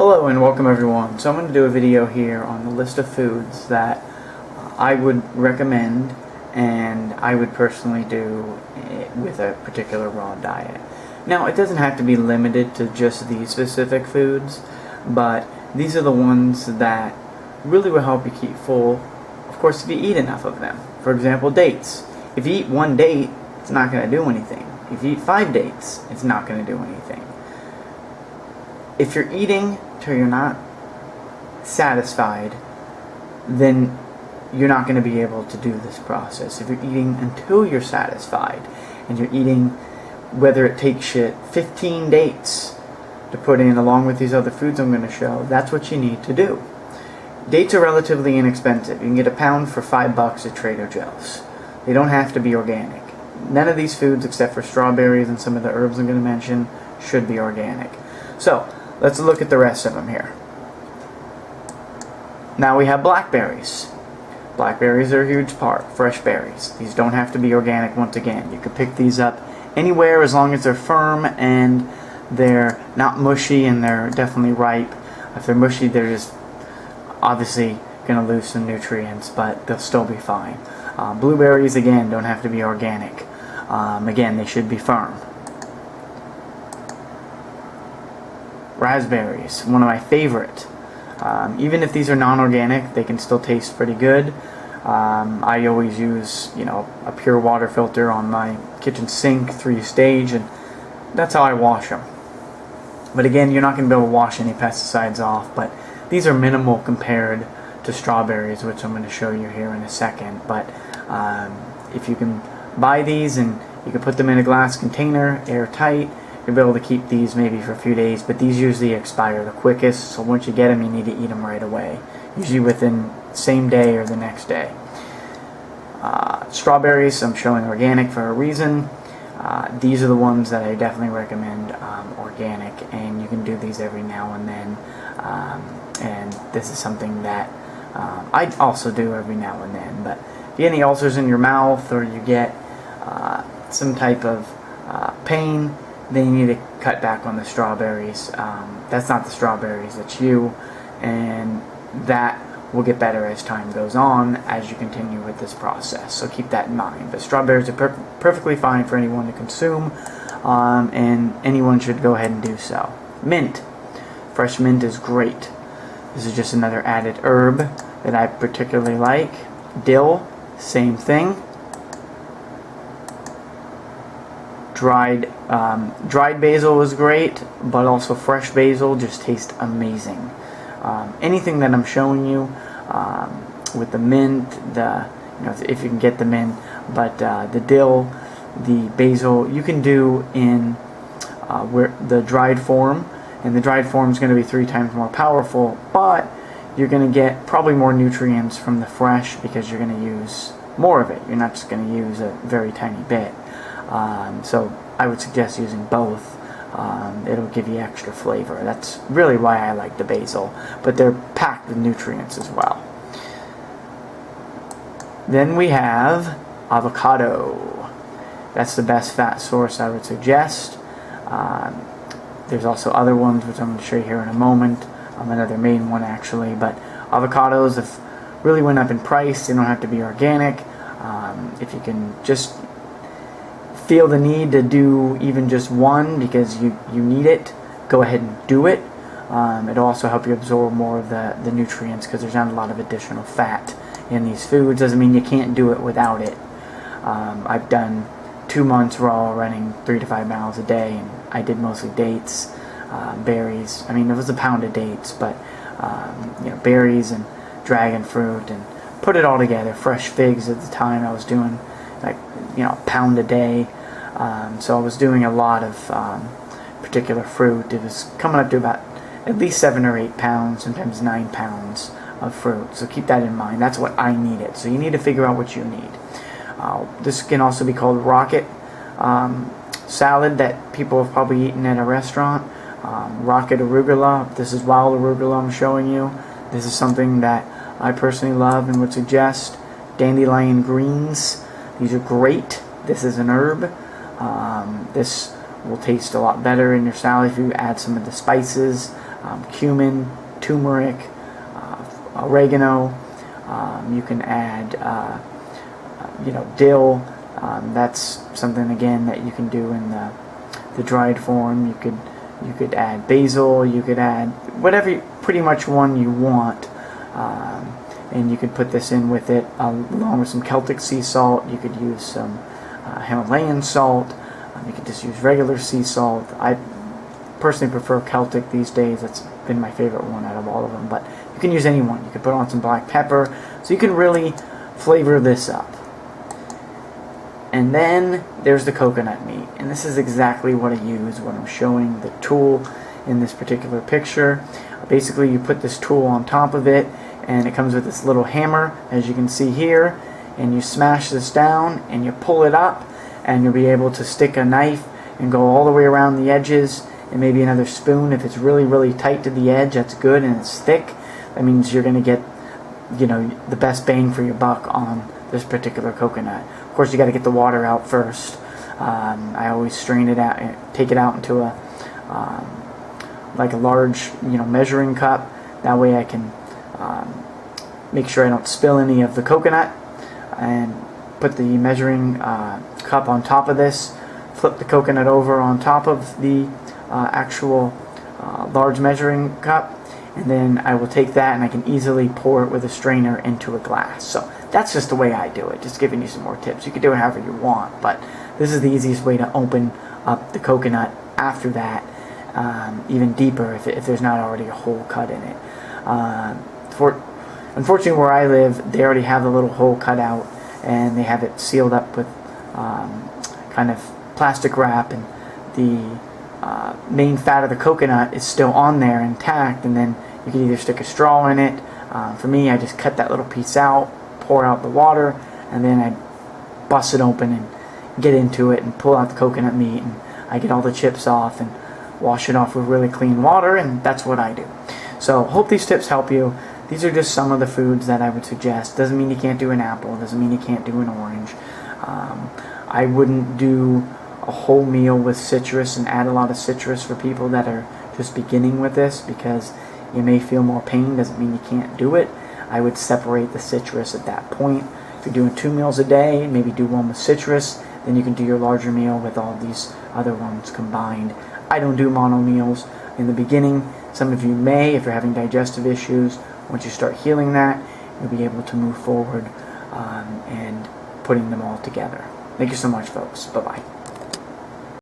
Hello and welcome everyone. So I'm going to do a video here on the list of foods that I would recommend and I would personally do with a particular raw diet. Now it doesn't have to be limited to just these specific foods, but these are the ones that really will help you keep full, of course, if you eat enough of them. For example, dates. If you eat one date, it's not going to do anything. If you eat 5 dates, it's not going to do anything. If you're eating till you're not satisfied, then you're not going to be able to do this process. If you're eating until you're satisfied, and you're eating, whether it takes you 15 dates to put in along with these other foods I'm going to show, that's what you need to do. Dates are relatively inexpensive. You can get a pound for $5 at Trader Joe's. They don't have to be organic. None of these foods, except for strawberries and some of the herbs I'm going to mention, should be organic. So, let's look at the rest of them here. Now we have blackberries. Blackberries are a huge part. Fresh berries. These don't have to be organic once again. You could pick these up anywhere as long as they're firm and they're not mushy and they're definitely ripe. If they're mushy, they're just obviously going to lose some nutrients, but they'll still be fine. Blueberries, again, don't have to be organic. Again, they should be firm. Raspberries, one of my favorite. Even if these are non-organic, they can still taste pretty good. I always use, a pure water filter on my kitchen sink, 3-stage, and that's how I wash them. But again, you're not going to be able to wash any pesticides off, but these are minimal compared to strawberries, which I'm going to show you here in a second. But if you can buy these and you can put them in a glass container, airtight, you'll be able to keep these maybe for a few days, but these usually expire the quickest, so once you get them, you need to eat them right away, usually within the same day or the next day. Strawberries, I'm showing organic for a reason. These are the ones that I definitely recommend organic, and you can do these every now and then, and this is something that I also do every now and then. But if you get any ulcers in your mouth or you get some type of pain, then you need to cut back on the strawberries. That's not the strawberries, it's you, and that will get better as time goes on as you continue with this process, so keep that in mind. But strawberries are perfectly fine for anyone to consume, and anyone should go ahead and do so. Mint. Fresh mint is great. This is just another added herb that I particularly like. Dill, same thing. Dried basil is great, but also fresh basil just tastes amazing. Anything that I'm showing you with the mint, if you can get the mint, but the dill, the basil, you can do in the dried form, and the dried form is going to be 3 times more powerful, but you're going to get probably more nutrients from the fresh because you're going to use more of it. You're not just going to use a very tiny bit. So I would suggest using both. It'll give you extra flavor. That's really why I like the basil, but they're packed with nutrients as well. Then we have avocado. That's the best fat source I would suggest. There's also other ones which I'm going to show you here in a moment. Another main one actually, but avocados have really went up in price. They don't have to be organic. If you can just feel the need to do even just one because you need it, go ahead and do it. It'll also help you absorb more of the nutrients because there's not a lot of additional fat in these foods. Doesn't mean you can't do it without it. I've done 2 months raw running 3 to 5 miles a day, and I did mostly dates, berries. I mean, it was a pound of dates, but berries and dragon fruit, and put it all together. Fresh figs at the time I was doing like a pound a day, so I was doing a lot of particular fruit. It was coming up to about at least 7 or 8 pounds, sometimes 9 pounds of fruit, so keep that in mind. That's what I needed, so you need to figure out what you need. This can also be called rocket salad that people have probably eaten at a restaurant. Rocket arugula. This is wild arugula I'm showing you. This is something that I personally love and would suggest. Dandelion greens. These are great. This is an herb. This will taste a lot better in your salad if you add some of the spices, cumin, turmeric, oregano. You can add dill. That's something again that you can do in the dried form. You could add basil. You could add whatever, pretty much one you want, and you could put this in with it along with some Celtic sea salt. You could use some Himalayan salt. You could just use regular sea salt. I personally prefer Celtic these days. That's been my favorite one out of all of them, but you can use any one. You could put on some black pepper, so you can really flavor this up. And then there's the coconut meat, and this is exactly what I use when I'm showing the tool in this particular picture. Basically, you put this tool on top of it, and it comes with this little hammer, as you can see here, and you smash this down and you pull it up, and you'll be able to stick a knife and go all the way around the edges, and maybe another spoon. If it's really tight to the edge, that's good, and it's thick, that means you're going to get the best bang for your buck on this particular coconut. Of course, you got to get the water out first. I always strain it out and take it out into a like a large measuring cup. That way I can make sure I don't spill any of the coconut, and put the measuring cup on top of this, flip the coconut over on top of the actual large measuring cup, and then I will take that and I can easily pour it with a strainer into a glass. So that's just the way I do it, just giving you some more tips. You can do it however you want, but this is the easiest way to open up the coconut after that, even deeper if there's not already a hole cut in it. Unfortunately, where I live, they already have the little hole cut out, and they have it sealed up with kind of plastic wrap, and the main fat of the coconut is still on there intact, and then you can either stick a straw in it. For me, I just cut that little piece out, pour out the water, and then I bust it open and get into it and pull out the coconut meat, and I get all the chips off and wash it off with really clean water, and that's what I do. So hope these tips help you. These are just some of the foods that I would suggest. Doesn't mean you can't do an apple, doesn't mean you can't do an orange. I wouldn't do a whole meal with citrus and add a lot of citrus for people that are just beginning with this, because you may feel more pain, doesn't mean you can't do it. I would separate the citrus at that point. If you're doing 2 meals a day, maybe do one with citrus, then you can do your larger meal with all these other ones combined. I don't do mono meals in the beginning. Some of you may, if you're having digestive issues. Once you start healing that, you'll be able to move forward and putting them all together. Thank you so much, folks. Bye-bye.